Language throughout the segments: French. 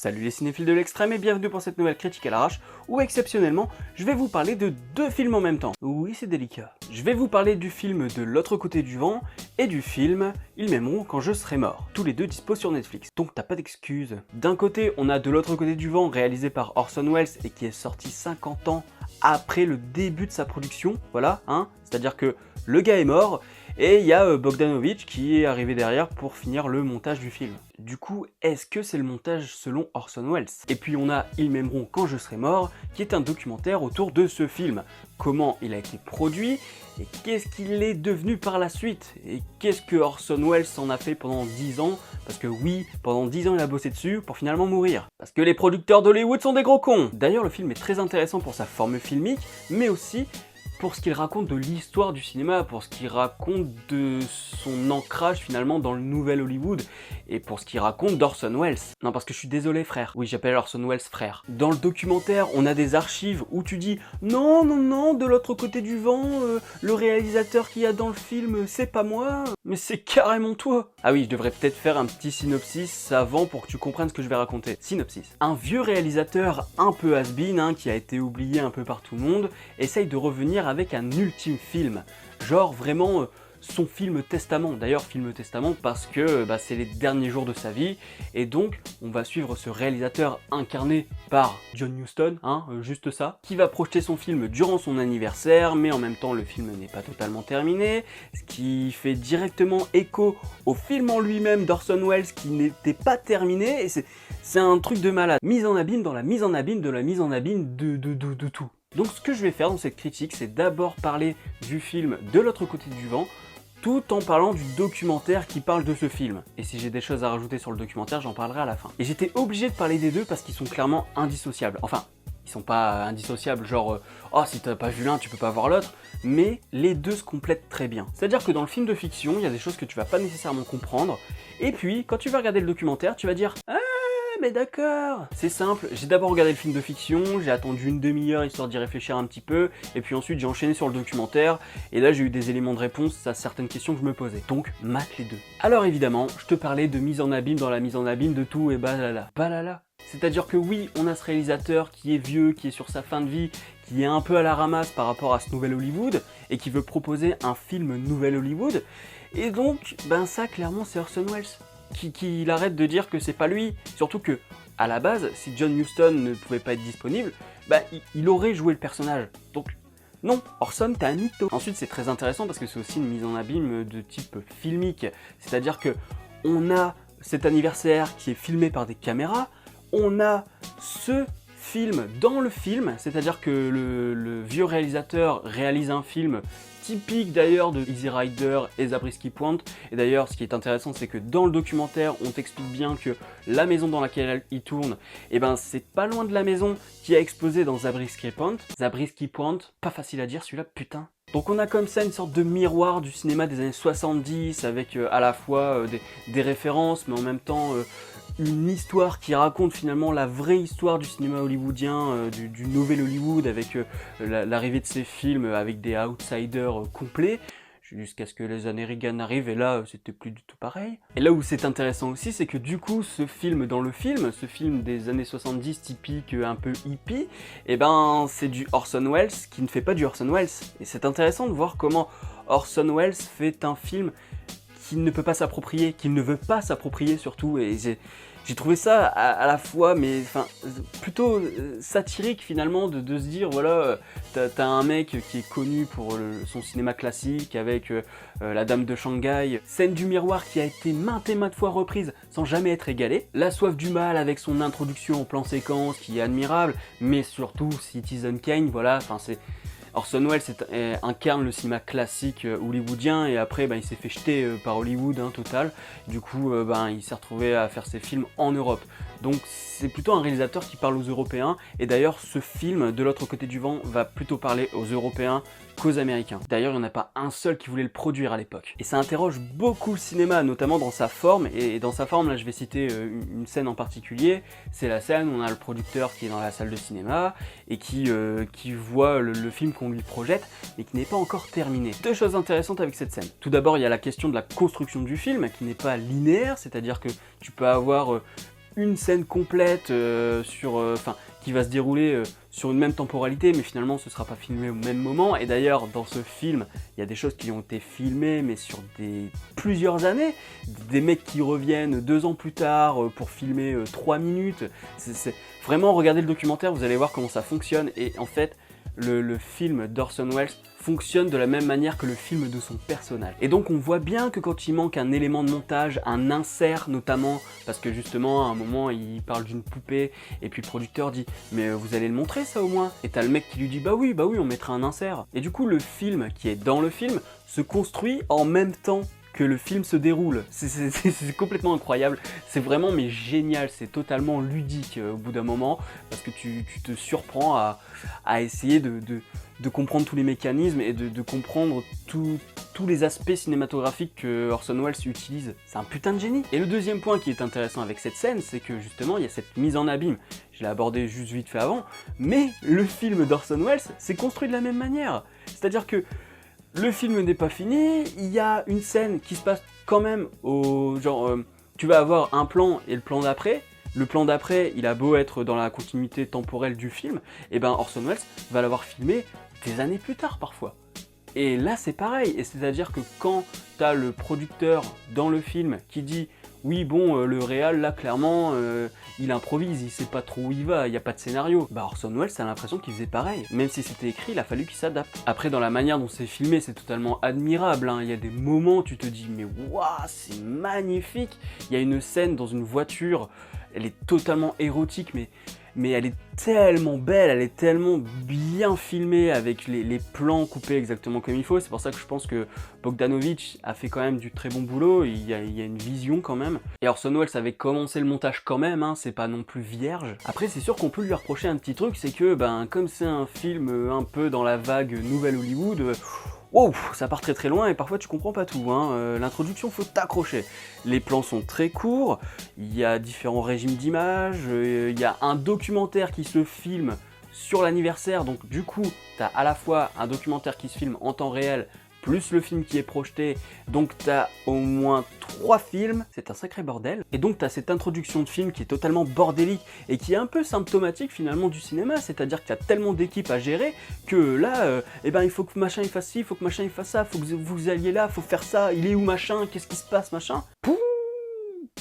Salut les cinéphiles de l'extrême et bienvenue pour cette nouvelle critique à l'arrache où exceptionnellement je vais vous parler de deux films en même temps. Oui, c'est délicat. Je vais vous parler du film De l'autre côté du vent et du film Ils m'aimeront quand je serai mort. Tous les deux dispo sur Netflix, donc t'as pas d'excuses. D'un côté, on a De l'autre côté du vent réalisé par Orson Welles et qui est sorti 50 ans après le début de sa production, voilà, hein, c'est-à-dire que le gars est mort et il y a Bogdanovich qui est arrivé derrière pour finir le montage du film. Du coup, est-ce que c'est le montage selon Orson Welles? Et puis on a Ils m'aimeront quand je serai mort, qui est un documentaire autour de ce film. Comment il a été produit, et qu'est-ce qu'il est devenu par la suite? Et qu'est-ce que Orson Welles en a fait pendant 10 ans? Parce que oui, pendant 10 ans il a bossé dessus pour finalement mourir. Parce que les producteurs d'Hollywood sont des gros cons! D'ailleurs le film est très intéressant pour sa forme filmique, mais aussi pour ce qu'il raconte de l'histoire du cinéma, pour ce qu'il raconte de son ancrage finalement dans le nouvel Hollywood, et pour ce qu'il raconte d'Orson Welles. Non, parce que je suis désolé frère, oui j'appelle Orson Welles frère. Dans le documentaire, on a des archives où tu dis « Non, non, non, de l'autre côté du vent, le réalisateur qu'il y a dans le film, c'est pas moi, mais c'est carrément toi !» Ah oui, je devrais peut-être faire un petit synopsis avant pour que tu comprennes ce que je vais raconter. Synopsis. Un vieux réalisateur un peu has-been, hein, qui a été oublié un peu par tout le monde, essaye de revenir avec un ultime film, genre vraiment son film testament, d'ailleurs film testament parce que c'est les derniers jours de sa vie, et donc on va suivre ce réalisateur incarné par John Huston, hein, juste ça, qui va projeter son film durant son anniversaire, mais en même temps le film n'est pas totalement terminé, ce qui fait directement écho au film en lui-même d'Orson Welles qui n'était pas terminé, et c'est un truc de malade, mise en abîme dans la mise en abîme de la mise en abîme de tout. Donc ce que je vais faire dans cette critique, c'est d'abord parler du film De l'autre côté du vent, tout en parlant du documentaire qui parle de ce film. Et si j'ai des choses à rajouter sur le documentaire, j'en parlerai à la fin. Et j'étais obligé de parler des deux parce qu'ils sont clairement indissociables. Enfin, ils sont pas indissociables, genre oh si t'as pas vu l'un, tu peux pas voir l'autre, mais les deux se complètent très bien. C'est-à-dire que dans le film de fiction, il y a des choses que tu vas pas nécessairement comprendre, et puis quand tu vas regarder le documentaire, tu vas dire « Ah, mais d'accord !» C'est simple, j'ai d'abord regardé le film de fiction, j'ai attendu une demi-heure histoire d'y réfléchir un petit peu, et puis ensuite j'ai enchaîné sur le documentaire, et là j'ai eu des éléments de réponse à certaines questions que je me posais. Donc, mate les deux. Alors évidemment, je te parlais de mise en abîme dans la mise en abîme de tout, et balala. Balala. C'est-à-dire que oui, on a ce réalisateur qui est vieux, qui est sur sa fin de vie, qui est un peu à la ramasse par rapport à ce nouvel Hollywood, et qui veut proposer un film nouvel Hollywood, et donc, ça clairement c'est Orson Welles. Qu'il arrête de dire que c'est pas lui, surtout que, à la base, si John Huston ne pouvait pas être disponible, il aurait joué le personnage. Donc, non, Orson, t'es un mytho. Ensuite, c'est très intéressant parce que c'est aussi une mise en abîme de type filmique, c'est-à-dire que on a cet anniversaire qui est filmé par des caméras, on a ce film dans le film, c'est-à-dire que le vieux réalisateur réalise un film typique d'ailleurs de Easy Rider et Zabriskie Point, et d'ailleurs ce qui est intéressant c'est que dans le documentaire on t'explique bien que la maison dans laquelle il tourne, c'est pas loin de la maison qui a explosé dans Zabriskie Point. Zabriskie Point, pas facile à dire celui-là, putain. Donc on a comme ça une sorte de miroir du cinéma des années 70 avec à la fois des références mais en même temps une histoire qui raconte finalement la vraie histoire du cinéma hollywoodien, du nouvel Hollywood avec l'arrivée de ces films avec des outsiders complets, jusqu'à ce que les années Reagan arrivent et là c'était plus du tout pareil. Et là où c'est intéressant aussi, c'est que du coup ce film dans le film, ce film des années 70 typique un peu hippie, c'est du Orson Welles qui ne fait pas du Orson Welles. Et c'est intéressant de voir comment Orson Welles fait un film qu'il ne peut pas s'approprier, qu'il ne veut pas s'approprier surtout, et j'ai trouvé ça à la fois, plutôt satirique finalement, de se dire, voilà, t'as un mec qui est connu pour son cinéma classique, avec La Dame de Shanghai, Scène du miroir qui a été maintes et maintes fois reprise sans jamais être égalée, La Soif du mal avec son introduction en plan séquence qui est admirable, mais surtout Citizen Kane, voilà, c'est... Orson Welles incarne le cinéma classique hollywoodien et après il s'est fait jeter par Hollywood total. Du coup il s'est retrouvé à faire ses films en Europe. Donc c'est plutôt un réalisateur qui parle aux Européens, et d'ailleurs ce film De l'autre côté du vent va plutôt parler aux Européens qu'aux Américains. D'ailleurs il n'y en a pas un seul qui voulait le produire à l'époque. Et ça interroge beaucoup le cinéma, notamment dans sa forme, et dans sa forme là je vais citer une scène en particulier. C'est la scène où on a le producteur qui est dans la salle de cinéma et qui voit le film qu'on lui projette mais qui n'est pas encore terminé. Deux choses intéressantes avec cette scène. Tout d'abord il y a la question de la construction du film qui n'est pas linéaire, c'est-à-dire que tu peux avoir une scène complète qui va se dérouler sur une même temporalité, mais finalement ce sera pas filmé au même moment. Et d'ailleurs, dans ce film, il y a des choses qui ont été filmées, mais sur plusieurs années. Des mecs qui reviennent 2 ans plus tard pour filmer 3 minutes. Vraiment, regardez le documentaire, vous allez voir comment ça fonctionne. Et en fait, le film d'Orson Welles fonctionne de la même manière que le film de son personnage. Et donc on voit bien que quand il manque un élément de montage, un insert notamment, parce que justement à un moment il parle d'une poupée, et puis le producteur dit « mais vous allez le montrer ça au moins ?» Et t'as le mec qui lui dit « bah oui, on mettra un insert ». Et du coup le film qui est dans le film se construit en même temps que le film se déroule. C'est complètement incroyable, c'est vraiment mais génial, c'est totalement ludique au bout d'un moment, parce que tu te surprends à essayer de comprendre tous les mécanismes et de comprendre tous les aspects cinématographiques que Orson Welles utilise. C'est un putain de génie. Et le deuxième point qui est intéressant avec cette scène, c'est que justement il y a cette mise en abîme. Je l'ai abordé juste vite fait avant, mais le film d'Orson Welles s'est construit de la même manière. C'est-à-dire que le film n'est pas fini, il y a une scène qui se passe quand même tu vas avoir un plan et le plan d'après. Le plan d'après, il a beau être dans la continuité temporelle du film, et ben Orson Welles va l'avoir filmé des années plus tard parfois. Et là c'est pareil, et c'est-à-dire que quand t'as le producteur dans le film qui dit oui bon le réal là clairement il improvise, il sait pas trop où il va, il n'y a pas de scénario. Bah Orson Welles a l'impression qu'il faisait pareil. Même si c'était écrit, il a fallu qu'il s'adapte. Après dans la manière dont c'est filmé, c'est totalement admirable, hein. Il y a des moments où tu te dis mais waouh c'est magnifique. Il y a une scène dans une voiture, elle est totalement érotique mais elle est tellement belle, elle est tellement bien filmée avec les plans coupés exactement comme il faut. C'est pour ça que je pense que Bogdanovich a fait quand même du très bon boulot, il y a une vision quand même. Et Orson Welles avait commencé le montage quand même, hein, c'est pas non plus vierge. Après c'est sûr qu'on peut lui reprocher un petit truc, c'est que comme c'est un film un peu dans la vague Nouvelle Hollywood, wow, ça part très loin et parfois tu comprends pas tout, hein. L'introduction faut t'accrocher. Les plans sont très courts, il y a différents régimes d'images, il y a un documentaire qui se filme sur l'anniversaire, donc du coup t'as à la fois un documentaire qui se filme en temps réel, plus le film qui est projeté, donc t'as au moins 3 films, c'est un sacré bordel. Et donc t'as cette introduction de film qui est totalement bordélique et qui est un peu symptomatique finalement du cinéma, c'est-à-dire que t'as tellement d'équipes à gérer que là, il faut que machin il fasse ci, il faut que machin il fasse ça, faut que vous alliez là, faut faire ça, il est où machin, qu'est-ce qui se passe machin. Pouh.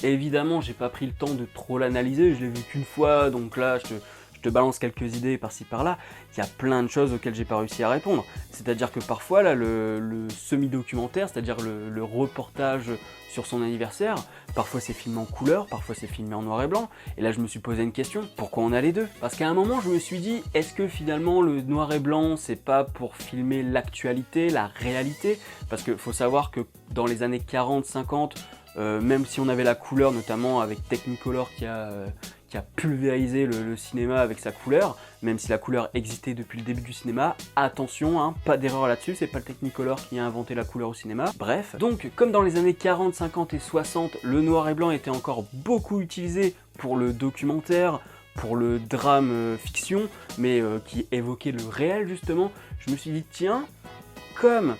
Et évidemment j'ai pas pris le temps de trop l'analyser, je l'ai vu qu'une fois, donc là je te balance quelques idées par-ci par-là, il y a plein de choses auxquelles j'ai pas réussi à répondre. C'est-à-dire que parfois, là, le semi-documentaire, c'est-à-dire le reportage sur son anniversaire, parfois c'est filmé en couleur, parfois c'est filmé en noir et blanc, et là je me suis posé une question, pourquoi on a les deux? Parce qu'à un moment je me suis dit, est-ce que finalement le noir et blanc c'est pas pour filmer l'actualité, la réalité? Parce que faut savoir que dans les années 40-50, même si on avait la couleur, notamment avec Technicolor qui a pulvérisé le cinéma avec sa couleur, même si la couleur existait depuis le début du cinéma, attention, hein, pas d'erreur là-dessus, c'est pas le Technicolor qui a inventé la couleur au cinéma. Bref, donc comme dans les années 40, 50 et 60, le noir et blanc était encore beaucoup utilisé pour le documentaire, pour le drame fiction, mais qui évoquait le réel justement, je me suis dit tiens, comme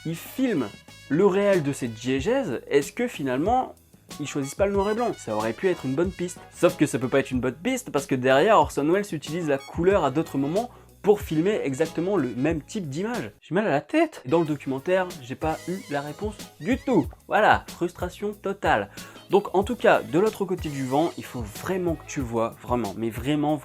il filme le réel de cette diégèse, est-ce que finalement ils choisissent pas le noir et blanc? Ça aurait pu être une bonne piste. Sauf que ça peut pas être une bonne piste parce que derrière Orson Welles utilise la couleur à d'autres moments pour filmer exactement le même type d'image. J'ai mal à la tête. Dans le documentaire, j'ai pas eu la réponse du tout. Voilà, frustration totale. Donc en tout cas, de l'autre côté du vent, il faut vraiment que tu vois, vraiment, mais vraiment.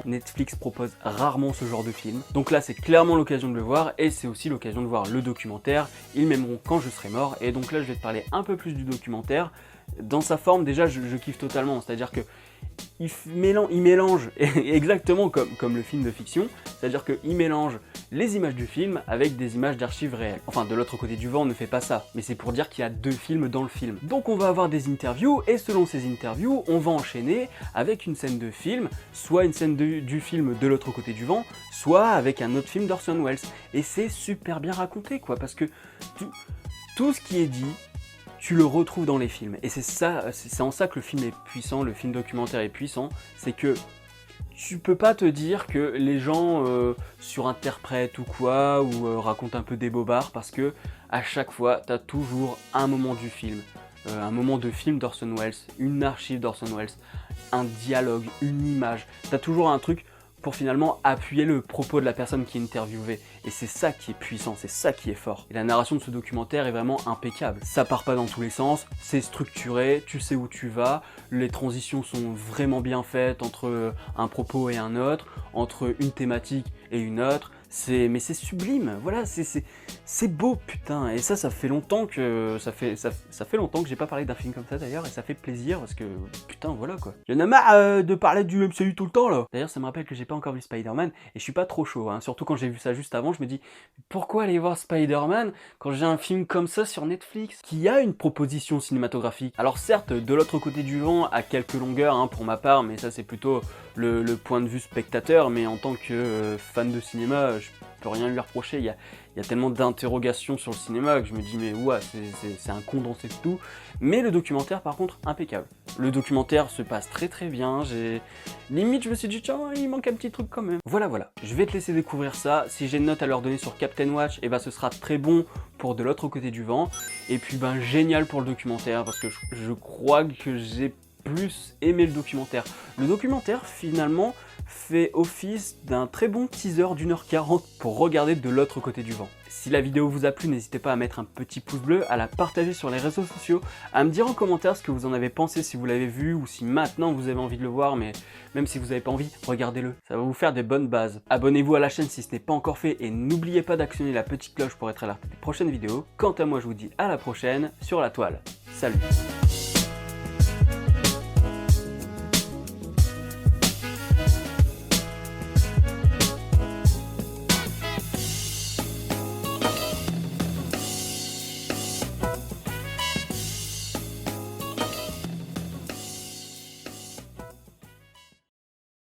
Netflix propose rarement ce genre de film. Donc là, c'est clairement l'occasion de le voir et c'est aussi l'occasion de voir le documentaire. Ils m'aimeront quand je serai mort. Et donc là, je vais te parler un peu plus du documentaire. Dans sa forme, déjà, je kiffe totalement. C'est-à-dire que il mélange exactement comme le film de fiction, c'est-à-dire qu'il mélange les images du film avec des images d'archives réelles. Enfin, de l'autre côté du vent, on ne fait pas ça, mais c'est pour dire qu'il y a 2 films dans le film. Donc on va avoir des interviews, et selon ces interviews, on va enchaîner avec une scène de film, soit une scène du film de l'autre côté du vent, soit avec un autre film d'Orson Welles. Et c'est super bien raconté, quoi, parce que tout ce qui est dit, tu le retrouves dans les films. Et c'est en ça que le film est puissant, le film documentaire est puissant, c'est que tu peux pas te dire que les gens surinterprètent ou quoi, ou racontent un peu des bobards, parce que à chaque fois, t'as toujours un moment du film, un moment de film d'Orson Welles, une archive d'Orson Welles, un dialogue, une image. T'as toujours un truc pour finalement appuyer le propos de la personne qui est interviewée. Et c'est ça qui est puissant, c'est ça qui est fort. Et la narration de ce documentaire est vraiment impeccable. Ça part pas dans tous les sens, c'est structuré, tu sais où tu vas, les transitions sont vraiment bien faites entre un propos et un autre, entre une thématique et une autre. Mais c'est sublime, voilà, c'est beau, putain. Et ça fait longtemps que ça fait longtemps que j'ai pas parlé d'un film comme ça d'ailleurs, et ça fait plaisir parce que putain, voilà quoi. Il y en a marre de parler du MCU tout le temps là. D'ailleurs, ça me rappelle que j'ai pas encore vu Spider-Man et je suis pas trop chaud, hein. Surtout quand j'ai vu ça juste avant, je me dis pourquoi aller voir Spider-Man quand j'ai un film comme ça sur Netflix qui a une proposition cinématographique. Alors certes, de l'autre côté du vent à quelques longueurs hein, pour ma part, mais ça c'est plutôt le point de vue spectateur, mais en tant que fan de cinéma, je peux rien lui reprocher. Il y a tellement d'interrogations sur le cinéma que je me dis mais ouais, c'est un condensé de tout. Mais le documentaire par contre, impeccable. Le documentaire se passe très très bien, limite je me suis dit tiens, il manque un petit truc quand même. Voilà, je vais te laisser découvrir ça. Si j'ai une note à leur donner sur Captain Watch, et ben ce sera très bon pour De l'autre côté du vent. Et puis ben génial pour le documentaire parce que je crois que j'ai plus aimé le documentaire. Le documentaire finalement fait office d'un très bon teaser d'1h40 pour regarder De l'autre côté du vent. Si la vidéo vous a plu, n'hésitez pas à mettre un petit pouce bleu, à la partager sur les réseaux sociaux, à me dire en commentaire ce que vous en avez pensé si vous l'avez vu ou si maintenant vous avez envie de le voir, mais même si vous n'avez pas envie, regardez-le, ça va vous faire des bonnes bases. Abonnez-vous à la chaîne si ce n'est pas encore fait et n'oubliez pas d'actionner la petite cloche pour être alerté des prochaines vidéos. Quant à moi, je vous dis à la prochaine sur la toile. Salut!